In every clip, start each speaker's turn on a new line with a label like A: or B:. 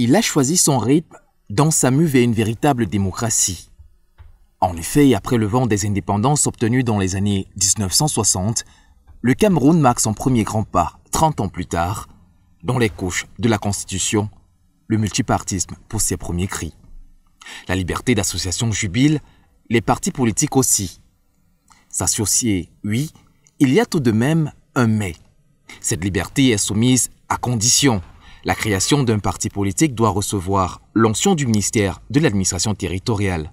A: il a choisi son rythme dans sa mue vers une véritable démocratie. En effet, après le vent des indépendances obtenues dans les années 1960, le Cameroun marque son premier grand pas, 30 ans plus tard, dans les couches de la Constitution, le multipartisme pousse ses premiers cris. La liberté d'association jubile, les partis politiques aussi. S'associer, oui, il y a tout de même un mais. Cette liberté est soumise à condition. La création d'un parti politique doit recevoir l'onction du ministère de l'administration territoriale.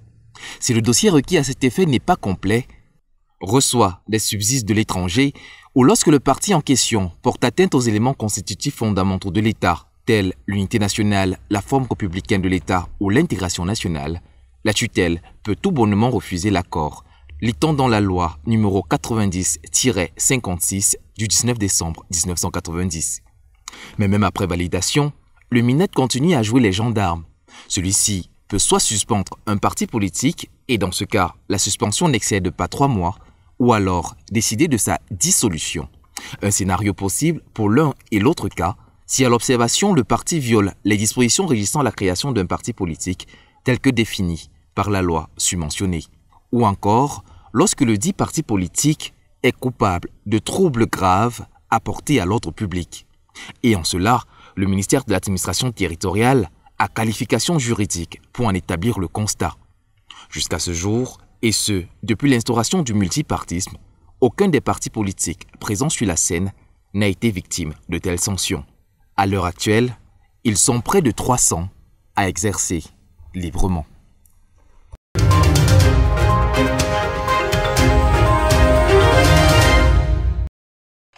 A: Si le dossier requis à cet effet n'est pas complet, reçoit des subsides de l'étranger ou lorsque le parti en question porte atteinte aux éléments constitutifs fondamentaux de l'État, tels l'unité nationale, la forme républicaine de l'État ou l'intégration nationale, la tutelle peut tout bonnement refuser l'accord, lit-on dans la loi numéro 90-56 du 19 décembre 1990. Mais même après validation, le MINED continue à jouer les gendarmes. Celui-ci peut soit suspendre un parti politique, et dans ce cas, la suspension n'excède pas 3 mois, ou alors décider de sa dissolution. Un scénario possible pour l'un et l'autre cas, si à l'observation le parti viole les dispositions régissant la création d'un parti politique telles que définies par la loi subventionnée, ou encore lorsque le dit parti politique est coupable de troubles graves apportés à l'ordre public. Et en cela, le ministère de l'administration territoriale a qualification juridique pour en établir le constat. Jusqu'à ce jour, et ce, depuis l'instauration du multipartisme, aucun des partis politiques présents sur la scène n'a été victime de telles sanctions. À l'heure actuelle, ils sont près de 300 à exercer librement.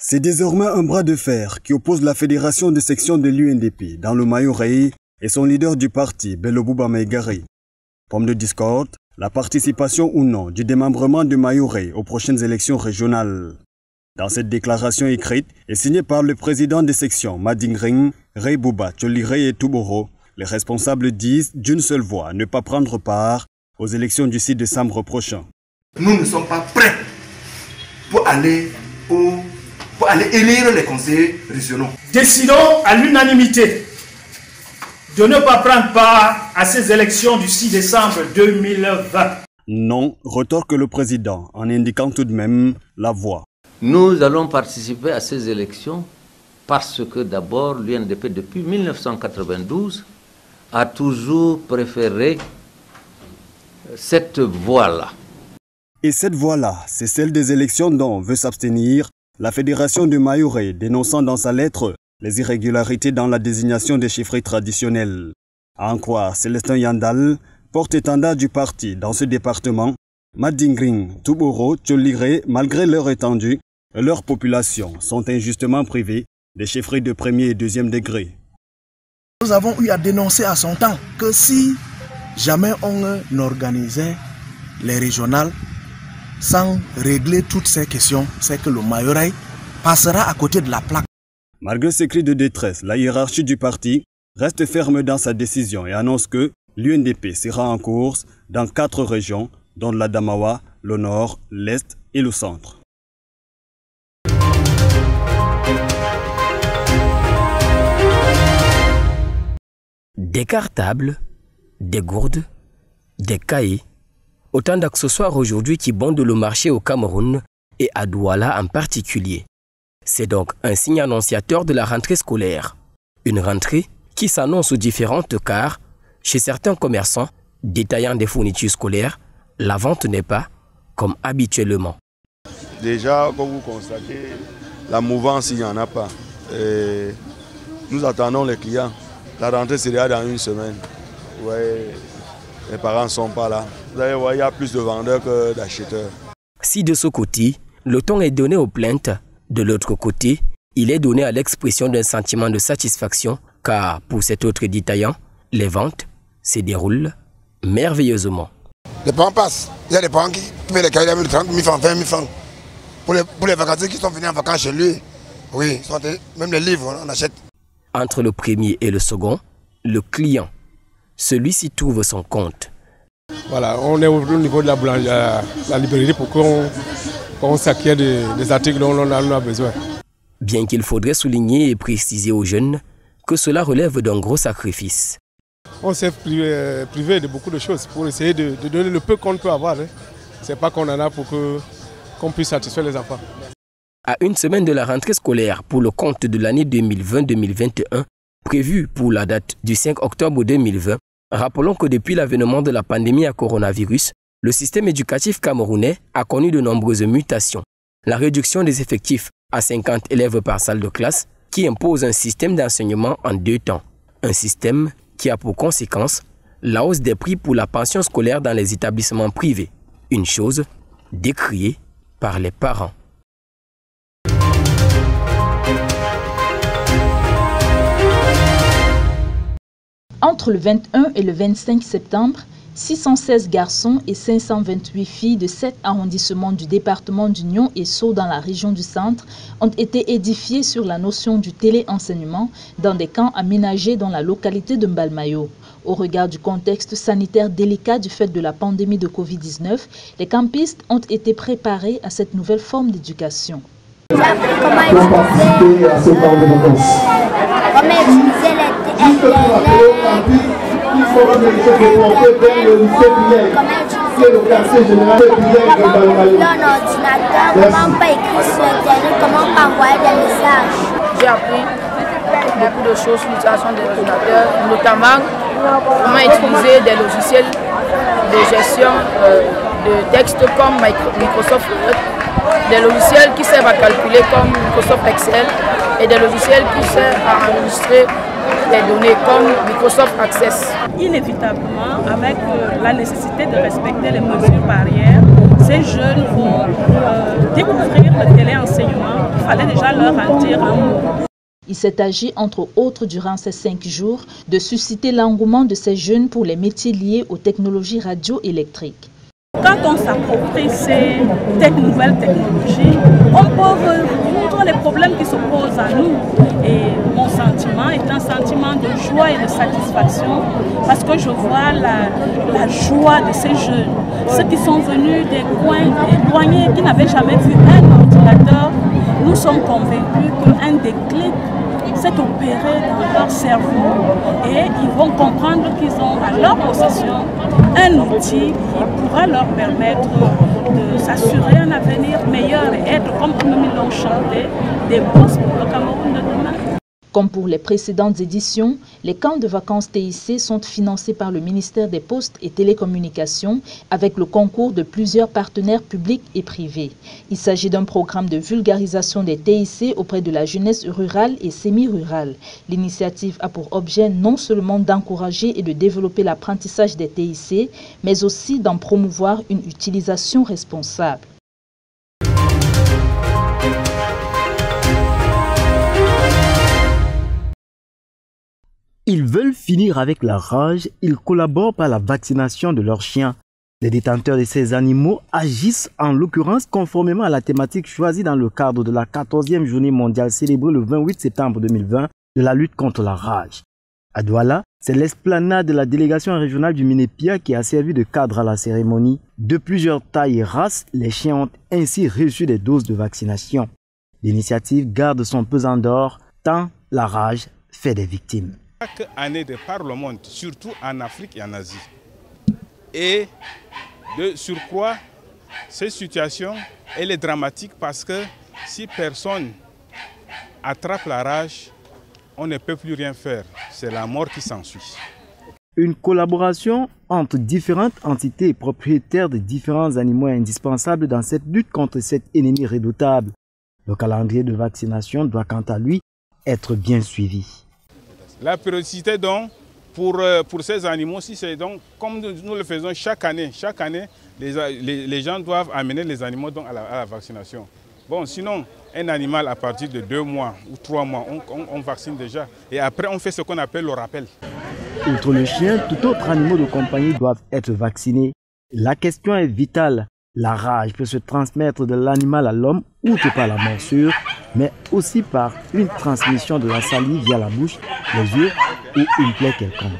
B: C'est désormais un bras de fer qui oppose la fédération de section de l'UNDP dans le Mayo-Rei et son leader du parti, Bello Bouba Maïgari. Pomme de discorde, la participation ou non du démembrement de Mayo-Rei aux prochaines élections régionales. Dans cette déclaration écrite et signée par le président des sections Madingring, Rei Bouba, Tcholirei et Touboro, les responsables disent d'une seule voix ne pas prendre part aux élections du 6 décembre prochain.
C: Nous ne sommes pas prêts pour aller élire les conseillers régionaux.
D: Décidons à l'unanimité de ne pas prendre part à ces élections du 6 décembre 2020.
B: Non, retorque le président en indiquant tout de même la voix.
E: Nous allons participer à ces élections parce que d'abord l'UNDP depuis 1992 a toujours préféré cette voie-là.
B: Et cette voie-là, c'est celle des élections dont veut s'abstenir la Fédération de Mayo-Rei, dénonçant dans sa lettre les irrégularités dans la désignation des chiffres traditionnels. À en croire Célestin Yandal, porte-étendard du parti dans ce département, Madingring, Touboro, Tcholirei, malgré leur étendue, leurs populations sont injustement privées des chiffres de premier et deuxième degré.
F: Nous avons eu à dénoncer à son temps que si jamais on organisait les régionales sans régler toutes ces questions, c'est que le Mayo-Rei passera à côté de la plaque.
B: Malgré ces cris de détresse, la hiérarchie du parti reste ferme dans sa décision et annonce que l'UNDP sera en course dans 4 régions, dont l'Adamawa, le Nord, l'Est et le Centre.
G: Des cartables, des gourdes, des cahiers, autant d'accessoires aujourd'hui qui bondent le marché au Cameroun et à Douala en particulier. C'est donc un signe annonciateur de la rentrée scolaire. Une rentrée qui s'annonce différente car, chez certains commerçants détaillant des fournitures scolaires, la vente n'est pas comme habituellement.
H: Déjà, comme vous constatez, la mouvance, il n'y en a pas. Et nous attendons les clients. La rentrée sera dans 1 semaine. Ouais, les parents ne sont pas là. Vous allez voir, il y a plus de vendeurs que d'acheteurs.
G: Si de ce côté, le ton est donné aux plaintes, de l'autre côté, il est donné à l'expression d'un sentiment de satisfaction car pour cet autre détaillant, les ventes se déroulent merveilleusement.
I: Les parents passent. Il y a des parents qui paient les cahiers de 30 000 francs, 20 000 francs. Pour les vacanciers qui sont venus en vacances chez lui, oui, même les livres, on achète.
G: Entre le premier et le second, le client, celui-ci trouve son compte.
J: Voilà, on est au niveau de la boulangerie, la librairie pour qu'on s'acquiert des articles dont on a besoin.
G: Bien qu'il faudrait souligner et préciser aux jeunes que cela relève d'un gros sacrifice.
J: On s'est privé de beaucoup de choses pour essayer de donner le peu qu'on peut avoir. Ce n'est pas qu'on en a pour qu'on puisse satisfaire les enfants.
G: À une semaine de la rentrée scolaire pour le compte de l'année 2020-2021, prévue pour la date du 5 octobre 2020, rappelons que depuis l'avènement de la pandémie à coronavirus, le système éducatif camerounais a connu de nombreuses mutations. La réduction des effectifs à 50 élèves par salle de classe qui impose un système d'enseignement en 2 temps. Un système qui a pour conséquence la hausse des prix pour la pension scolaire dans les établissements privés. Une chose décriée par les parents.
K: Entre le 21 et le 25 septembre, 616 garçons et 528 filles de 7 arrondissements du département d'Union et Sceaux dans la région du Centre ont été édifiés sur la notion du téléenseignement dans des camps aménagés dans la localité de Mbalmayo. Au regard du contexte sanitaire délicat du fait de la pandémie de Covid-19, les campistes ont été préparés à cette nouvelle forme d'éducation.
L: J'ai appris comment utiliser l'ordinateur, comment pas écrire sur Internet, comment pas envoyer des messages.
M: J'ai appris beaucoup de choses sur l'utilisation des ordinateurs, notamment comment utiliser des logiciels de gestion de texte comme Microsoft Word, des logiciels qui servent à calculer comme Microsoft Excel et des logiciels qui servent à enregistrer des données comme Microsoft Access.
N: Inévitablement, avec la nécessité de respecter les mesures barrières, ces jeunes vont découvrir le téléenseignement. Il fallait déjà leur en dire un mot.
K: Il s'est agi, entre autres, durant ces 5 jours, de susciter l'engouement de ces jeunes pour les métiers liés aux technologies radioélectriques.
N: Quand on s'approprie ces nouvelles technologies, on peut résoudre les problèmes qui se posent à nous. Et mon sentiment est un sentiment de joie et de satisfaction parce que je vois la joie de ces jeunes. Ceux qui sont venus des coins éloignés, qui n'avaient jamais vu un ordinateur, nous sommes convaincus qu'un déclic s'est opéré dans leur cerveau et ils vont comprendre qu'ils ont à leur possession un outil qui pourra leur permettre de s'assurer un avenir meilleur et être, comme nous l'ont chanté, des boss pour le Cameroun de demain.
K: Comme pour les précédentes éditions, les camps de vacances TIC sont financés par le ministère des Postes et Télécommunications avec le concours de plusieurs partenaires publics et privés. Il s'agit d'un programme de vulgarisation des TIC auprès de la jeunesse rurale et semi-rurale. L'initiative a pour objet non seulement d'encourager et de développer l'apprentissage des TIC, mais aussi d'en promouvoir une utilisation responsable.
O: Ils veulent finir avec la rage, ils collaborent par la vaccination de leurs chiens. Les détenteurs de ces animaux agissent en l'occurrence conformément à la thématique choisie dans le cadre de la 14e journée mondiale célébrée le 28 septembre 2020 de la lutte contre la rage. À Douala, c'est l'esplanade de la délégation régionale du Minépia qui a servi de cadre à la cérémonie. De plusieurs tailles et races, les chiens ont ainsi reçu des doses de vaccination. L'initiative garde son pesant d'or tant la rage fait des victimes.
P: Chaque année de par le monde, surtout en Afrique et en Asie. Et de surcroît, cette situation elle est dramatique parce que si personne attrape la rage, on ne peut plus rien faire. C'est la mort qui s'ensuit.
O: Une collaboration entre différentes entités propriétaires de différents animaux est indispensable dans cette lutte contre cet ennemi redoutable. Le calendrier de vaccination doit quant à lui être bien suivi.
P: La périodicité donc pour ces animaux, si c'est donc comme nous le faisons chaque année, les gens doivent amener les animaux donc à la vaccination. Bon, sinon, un animal à partir de 2 mois ou 3 mois, on vaccine déjà. Et après, on fait ce qu'on appelle le rappel.
O: Outre le chien, tout autre animal de compagnie doivent être vaccinés. La question est vitale. La rage peut se transmettre de l'animal à l'homme, outre par la morsure, mais aussi par une transmission de la salive via la bouche, les yeux ou une plaie quelconque.